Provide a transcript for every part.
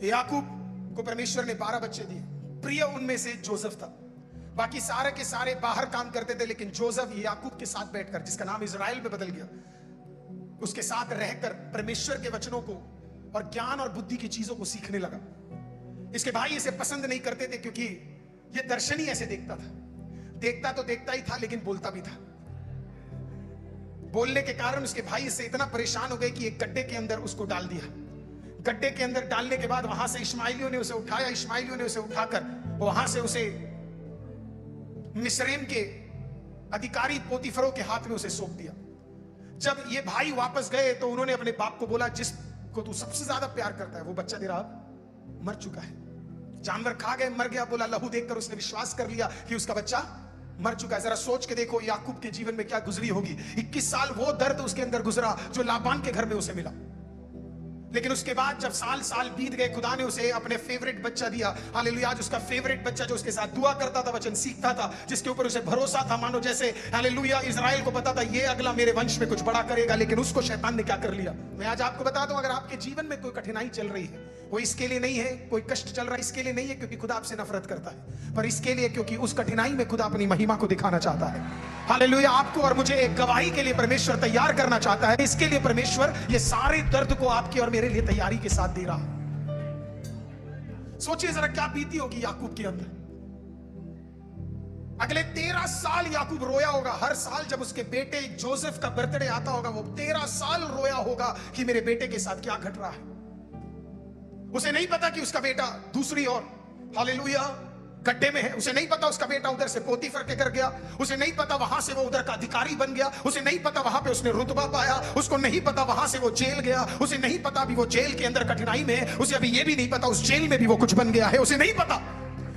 याकूब को परमेश्वर ने 12 बच्चे दिए, प्रिय उनमें से जोसेफ था। बाकी सारे के सारे बाहर काम करते थे, लेकिन जोसेफ याकूब के साथ बैठकर, जिसका नाम इजराइल में बदल गया, उसके साथ रहकर परमेश्वर के वचनों को और ज्ञान और बुद्धि की चीजों को सीखने लगा। इसके भाई इसे पसंद नहीं करते थे, क्योंकि ये दर्शन ही ऐसे देखता था। देखता तो देखता ही था, लेकिन बोलता भी था। बोलने के कारण उसके भाई इससे इतना परेशान हो गए कि एक गड्ढे के अंदर उसको डाल दिया। गड्ढे के अंदर डालने के बाद वहां से इश्माइलियों ने उसे उठाया, इश्माइलियों ने उसे उठाकर वहां से उसे मिस्रैम के अधिकारी पोतीफरों के हाथ में उसे सौंप दिया। जब ये भाई वापस गए तो उन्होंने अपने बाप को बोला, जिसको तू सबसे ज्यादा प्यार करता है वो बच्चा तेरा अब मर चुका है। जानवर खा गए, मर गया। बोला, लहू देखकर उसने विश्वास कर लिया कि उसका बच्चा मर चुका है। जरा सोच के देखो याकूब के जीवन में क्या गुजरी होगी। 21 साल वो दर्द उसके अंदर गुजरा जो लाबान के घर में उसे मिला। लेकिन उसके बाद जब साल साल बीत गए, खुदा ने उसे अपने फेवरेट बच्चा दिया। हालेलुया। आज उसका फेवरेट बच्चा जो उसके साथ दुआ करता था, वचन सीखता था, जिसके ऊपर उसे भरोसा था, मानो जैसे हालेलुया इजराइल को पता था ये अगला मेरे वंश में कुछ बड़ा करेगा। लेकिन उसको शैतान ने क्या कर लिया। मैं आज आपको बता दूं, अगर आपके जीवन में कोई कठिनाई चल रही है, वो इसके लिए नहीं है, कोई कष्ट चल रहा है इसके लिए नहीं है क्योंकि खुदा आपसे नफरत करता है, पर इसके लिए क्योंकि उस कठिनाई में खुदा अपनी महिमा को दिखाना चाहता है। हालेलुया। आपको और मुझे एक गवाही के लिए परमेश्वर तैयार करना चाहता है। इसके लिए परमेश्वर ये सारे दर्द को आपके और मेरे लिए तैयारी के साथ दे रहा है। सोचिए जरा क्या बीती होगी याकूब के अंदर। अगले 13 साल याकूब रोया होगा। हर साल जब उसके बेटे जोसेफ का बर्थडे आता होगा, वो 13 साल रोया होगा कि मेरे बेटे के साथ क्या घट रहा है। उसे नहीं पता कि उसका बेटा दूसरी ओर हालेलुया गड्ढे में है। उसे नहीं पता उसका बेटा उधर से पोतीफर के घर गया। उसे नहीं पता वहां से वो उधर का अधिकारी बन गया। उसे नहीं पता वहां पे उसने रुतबा पाया। उसको नहीं पता वहां से वो जेल गया। उसे नहीं पता अभी वो जेल के अंदर कठिनाई में है। उसे अभी ये भी नहीं पता उस जेल में भी वो कुछ बन गया है। उसे नहीं पता।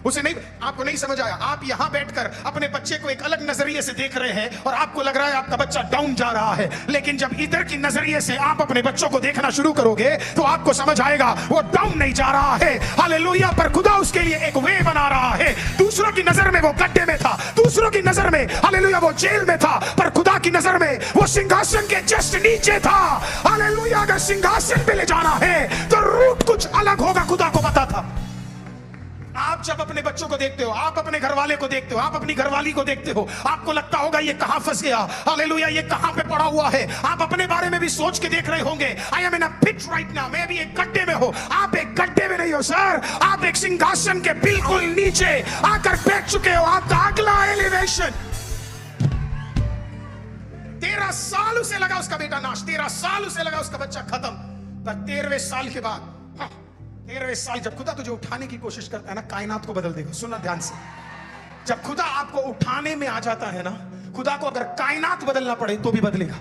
उसे नहीं, आपको नहीं समझ आया। आप यहां बैठकर अपने बच्चे को एक अलग नजरिए से देख रहे हैं और आपको लग रहा है आपका बच्चा डाउन जा रहा है। लेकिन जब इधर की नजरिए से आप अपने बच्चों को देखना शुरू करोगे तो आपको समझ आएगा वो डाउन नहीं जा रहा है। हालेलुया। पर खुदा उसके लिए एक वे बना रहा है। दूसरों की नजर में वो गड्ढे में था, दूसरों की नजर में हालेलुया वो जेल में था, पर खुदा की नजर में वो सिंहासन के जस्ट नीचे था। हालेलुया। अगर सिंहासन पे ले जाना है तो रूट कुछ अलग होगा, खुदा को पता था। आप जब अपने बच्चों को देखते हो, आप अपने घर वाले को देखते हो, आप अपनी घरवाली को देखते हो, आपको लगता होगा ये कहां फंस गया। हालेलुया। ये कहां पे पड़ा हुआ है। आप अपने बारे में भी सोच के देख रहे होंगे, I am in a pit right now. मैं भी एक गड्ढे में हूं। आप एक गड्ढे में नहीं हो सर, आप एक सिंहासन के बिल्कुल नीचे आकर बैठ चुके हो। आपका अगला एलिवेशन। 13 साल उसे लगा उसका बेटा नाश, 13 साल उसे लगा उसका बच्चा खत्म। पर 13वें साल के बाद 13वें साल जब खुदा तुझे उठाने की कोशिश करता है ना, कायनात को बदल देगा। सुनना ध्यान से। जब खुदा आपको उठाने में आ जाता है ना, खुदा को अगर कायनात बदलना पड़े तो भी बदलेगा।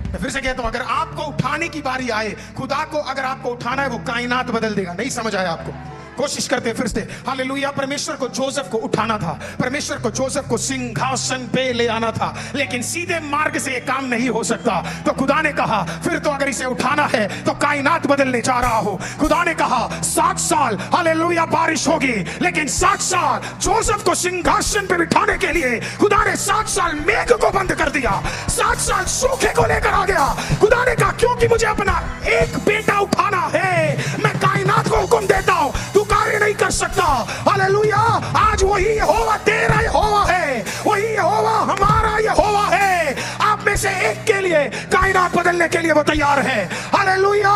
मैं फिर से कहता हूं, अगर आपको उठाने की बारी आए, खुदा को अगर आपको उठाना है, वो कायनात बदल देगा। नहीं समझ आया आपको? कोशिश करते हैं फिर से। हालेलुया। परमेश्वर को जोसेफ को उठाना था, परमेश्वर को जोसेफ को सिंहासन पे ले आना था, लेकिन सीधे मार्ग से ये काम नहीं हो सकता। तो खुदा ने कहा फिर तो अगर इसे उठाना है तो कायनात बदलने जा रहा हो। खुदा ने कहा 7 साल हालेलुया बारिश होगी, लेकिन 7 साल जोसेफ को सिंहासन पे बिठाने के लिए खुदा ने 7 साल मेघ को बंद कर दिया, 7 साल सूखे को लेकर आ गया। खुदा ने कहा क्योंकि मुझे अपना एक बेटा उठाना है, मैं कायनात को हुक्म देता हूं, तू कार्य नहीं कर सकता। हालेलुया। आज वही यहोवा तेरा यहोवा है, वही यहोवा हमारा यहोवा है। आप में से एक के लिए कायनात बदलने के लिए वो तैयार है। हालेलुया।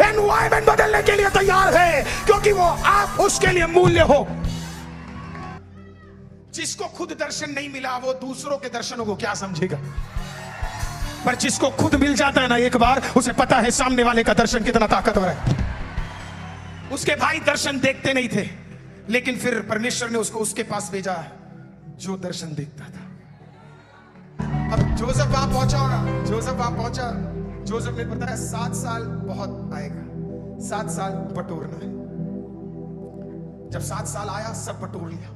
एनवायरनमेंट बदलने के लिए तैयार है, क्योंकि वो आप उसके लिए मूल्य हो। जिसको खुद दर्शन नहीं मिला वो दूसरों के दर्शनों को क्या समझेगा। पर जिसको खुद मिल जाता है ना एक बार, उसे पता है सामने वाले का दर्शन कितना ताकतवर है। उसके भाई दर्शन देखते नहीं थे, लेकिन फिर परमेश्वर ने उसको उसके पास भेजा जो दर्शन देखता था। अब जोसेफ वहां पहुंचा होगा, जोसेफ वहां पहुंचा, जोसेफ ने बताया 7 साल बहुत आएगा, 7 साल बटोरना है। जब 7 साल आया सब बटोर लिया।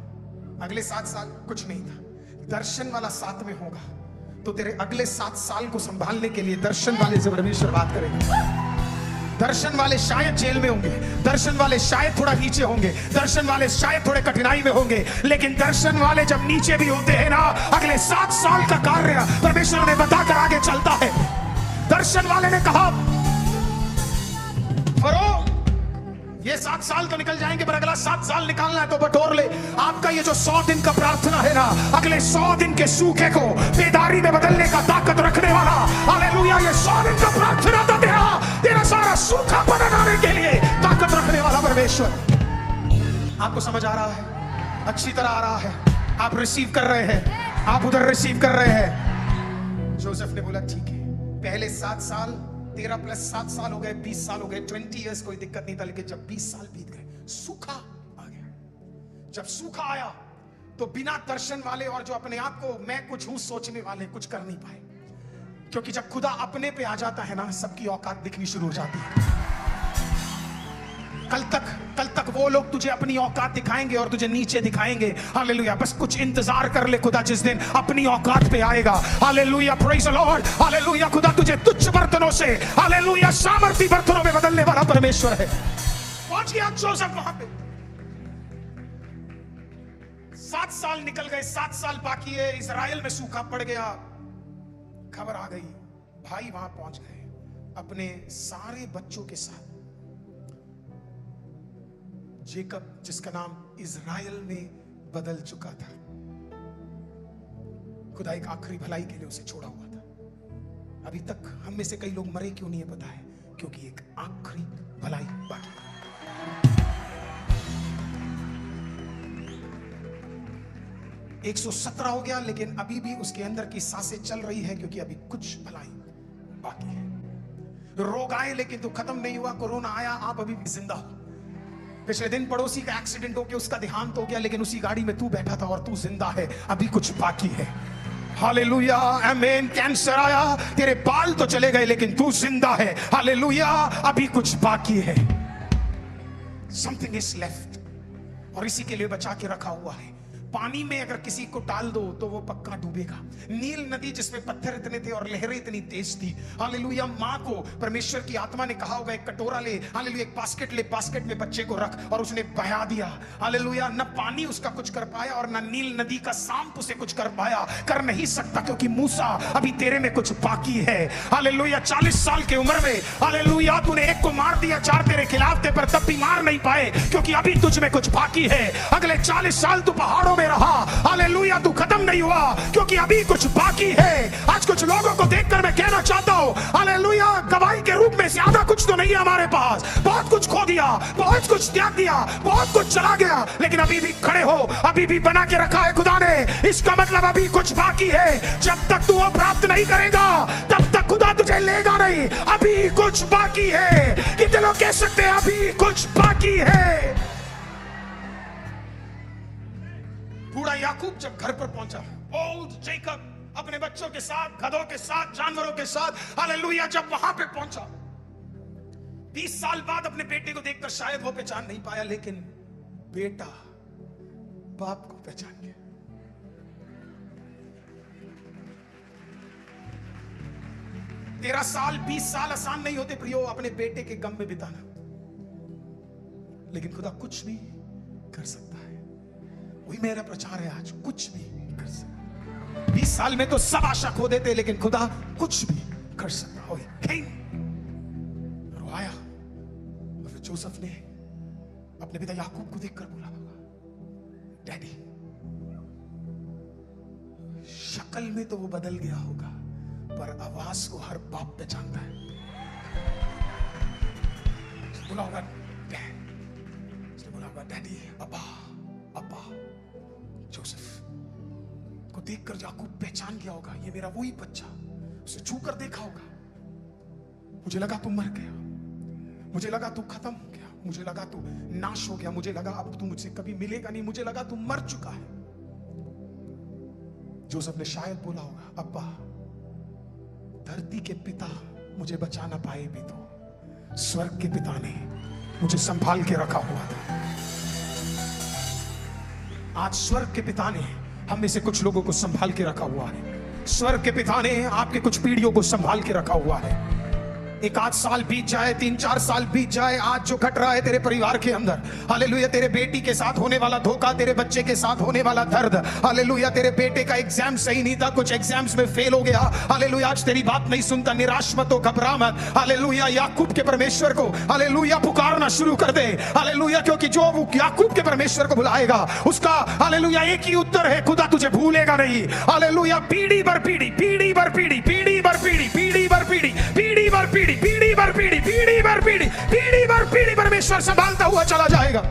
अगले 7 साल कुछ नहीं था। दर्शन वाला 7 में होगा तो तेरे अगले 7 साल को संभालने के लिए दर्शन वाले से परमेश्वर बात करेंगे। दर्शन वाले शायद जेल में होंगे, दर्शन वाले शायद थोड़ा नीचे होंगे, दर्शन वाले शायद थोड़े कठिनाई में होंगे, लेकिन दर्शन वाले जब नीचे भी होते हैं ना, अगले 7 साल का कार्य परमेश्वर ने बताकर आगे चलता है। दर्शन वाले ने कहा फरो ये 7 साल तो निकल जाएंगे, पर अगला 7 साल निकालना है तो बटोर ले। आपका ये जो 100 दिन का प्रार्थना है ना, अगले 100 दिन के सूखे को बेदारी में बदलने का ताकत रखने वाला, हालेलुया, ये 100 दिन का प्रार्थना था तेरा सारा सूखा बनाने के लिए ताकत रखने वाला परमेश्वर। आपको समझ आ रहा है? अच्छी तरह आ रहा है? आप रिसीव कर रहे हैं? आप उधर रिसीव कर रहे हैं? जोसेफ ने बोला ठीक है, पहले 7 साल, 13 प्लस 7 साल हो गए, 20 साल हो गए, 20 इयर्स, कोई दिक्कत नहीं था। लेकिन जब 20 साल बीत गए, सूखा आ गया। जब सूखा आया तो बिना दर्शन वाले और जो अपने आप को मैं कुछ हूं सोचने वाले कुछ कर नहीं पाए, क्योंकि जब खुदा अपने पे आ जाता है ना, सबकी औकात दिखनी शुरू हो जाती है। कल तक वो लोग तुझे अपनी औकात दिखाएंगे और तुझे नीचे दिखाएंगे। हालेलुया, बस कुछ इंतजार कर ले, खुदा जिस दिन अपनी औकात पे आएगा, hallelujah, praise the Lord, hallelujah, खुदा तुझे तुच्छ बर्तनों से, हालेलुया, सामर्थी बर्तनों में बदलने वाला परमेश्वर है। पहुंच गया जोसेफ वहां पे। 7 साल निकल गए, 7 साल बाकी है। इजराइल में सूखा पड़ गया। खबर आ गई, भाई वहां पहुंच गए अपने सारे बच्चों के साथ। जेकब, जिसका नाम इजराइल में बदल चुका था, खुदा एक आखिरी भलाई के लिए उसे छोड़ा हुआ था। अभी तक हम में से कई लोग मरे क्यों नहीं है पता है? क्योंकि एक आखिरी भलाई बाकी है। 117 हो गया, लेकिन अभी भी उसके अंदर की सांसें चल रही है, क्योंकि अभी कुछ भलाई बाकी है। रोग आए लेकिन तो खत्म नहीं हुआ, कोरोना आया, आप अभी भी जिंदा हो। पिछले दिन पड़ोसी का एक्सीडेंट हो गया, उसका देहांत हो गया, लेकिन उसी गाड़ी में तू बैठा था और तू जिंदा है। अभी कुछ बाकी है। हालेलुया, आमीन। कैंसर आया, तेरे बाल तो चले गए, लेकिन तू जिंदा है। हालेलुया, अभी कुछ बाकी है। समथिंग इज लेफ्ट, और इसी के लिए बचा के रखा हुआ है। पानी में अगर किसी को डाल दो तो वो पक्का डूबेगा। नील नदी जिसमें पत्थर इतने थे और लहरें इतनी तेज थी, हालेलुया, माँ को परमेश्वर की आत्मा ने कहा होगा एक कटोरा ले, हालेलुया, एक बास्केट ले, बास्केट में बच्चे को रख, और उसने बहा दिया। हालेलुया, न पानी उसका कुछ कर पाया और न नील नदी का सांप उसे कुछ कर पाया, कर नहीं सकता, क्योंकि मूसा अभी तेरे में कुछ बाकी है। हालेलुया, 40 साल की उम्र में, हालेलुया, तूने एक को मार दिया, 4 तेरे खिलाफ थे, पर तब भी मार नहीं पाए, क्योंकि अभी तुझ में कुछ बाकी है। अगले 40 साल तू पहाड़ों में रहा, हालेलुया, तू खत्म नहीं हुआ, क्योंकि अभी कुछ बाकी है। आज कुछ लोगों को देखकर मैं कहना चाहता हूं, हालेलुया, गवाही के रूप में ज्यादा कुछ तो नहीं है हमारे पास। बहुत कुछ खो दिया, बहुत कुछ त्याग दिया, बहुत कुछ चला गया, लेकिन अभी भी खड़े हो, अभी भी बना के रखा है खुदा ने। इसका मतलब अभी कुछ बाकी है। जब तक तू वो प्राप्त नहीं करेगा, तब तक खुदा तुझे लेगा नहीं। अभी कुछ बाकी है। कितने लोग कह सकते हैं अभी कुछ बाकी है? बूढ़ा याकूब जब घर पर पहुंचा, ओल्ड जेकब अपने बच्चों के साथ, गधों के साथ, जानवरों के साथ, हालेलुया, जब वहां पे पहुंचा, 20 साल बाद अपने बेटे को देखकर शायद वो पहचान नहीं पाया, लेकिन बेटा बाप को पहचान गया। तेरा साल 20 साल आसान नहीं होते प्रियो अपने बेटे के गम में बिताना, लेकिन खुदा कुछ भी कर सकता है। वही मेरा प्रचार है आज, कुछ भी कर सकता। 20 साल में तो सब आशा खो देते, लेकिन खुदा कुछ भी कर सकता है। और आया, और फिर जोसेफ ने अपने पिता याकूब को देखकर बोला, डैडी। शक्ल में तो वो बदल गया होगा, पर आवाज को हर बाप पहचानता है। बोला होगा डैडी, अब्बा, अब्बा। जोसेफ को देखकर याकूब पहचान गया होगा, ये मेरा वही बच्चा। उसे छूकर देखा होगा। मुझे लगा तू मर गया, मुझे लगा तू खत्म हो गया, मुझे लगा तू नाश हो गया, मुझे लगा अब तू मुझसे कभी मिलेगा नहीं, मुझे लगा तू मर चुका है। जोसेफ ने शायद बोला होगा, अब्बा, धरती के पिता मुझे बचा ना पाए भी तो स्वर्ग के पिता ने मुझे संभाल के रखा हुआ था। आज स्वर्ग के पिता ने हम में से कुछ लोगों को संभाल के रखा हुआ है। स्वर्ग के पिता ने आपके कुछ पीढ़ियों को संभाल के रखा हुआ है। स्वर्ग के पिता ने हम में से कुछ लोगों को संभाल के रखा हुआ है। स्वर्ग के पिता ने हम में से कुछ लोगों को संभाल के रखा हुआ है। स्वर्ग के पिता ने आपके कुछ पीढ़ियों को संभाल के रखा हुआ है। स्वर्ग के पिता ने आपके कुछ पीढ़ियों को संभाल के रखा हुआ है। एक आध साल बीत जाए, 3-4 साल बीत जाए, आज जो घट रहा है तेरे परिवार के अंदर, हालेलुया, तेरे बेटी के साथ होने वाला धोखा, तेरे बच्चे के साथ होने वाला दर्द, हालेलुया, तेरे बेटे का एग्जाम सही नहीं था, कुछ एग्जाम्स में फेल हो गया, हालेलुया, आज तेरी बात नहीं सुनता, निराश मत हो, घबरा मत, हालेलुया, याकूब के परमेश्वर को हालेलुया पुकारना शुरू कर दे, हालेलुया, क्योंकि जो वो याकूब के परमेश्वर को बुलाएगा उसका हालेलुया एक ही उत्तर है, खुदा तुझे भूलेगा नहीं, हालेलुया, पीढ़ी पर पीढ़ी, पीढ़ी पर पीढ़ी, पीढ़ी पर पीढ़ी, पीढ़ी पर पीढ़ी, पीढ़ी पर पीढ़ी, पीढ़ी पर पीढ़ी, पीढ़ी पर पीढ़ी, पीढ़ी पर पीढ़ी परमेश्वर संभालता हुआ चला जाएगा।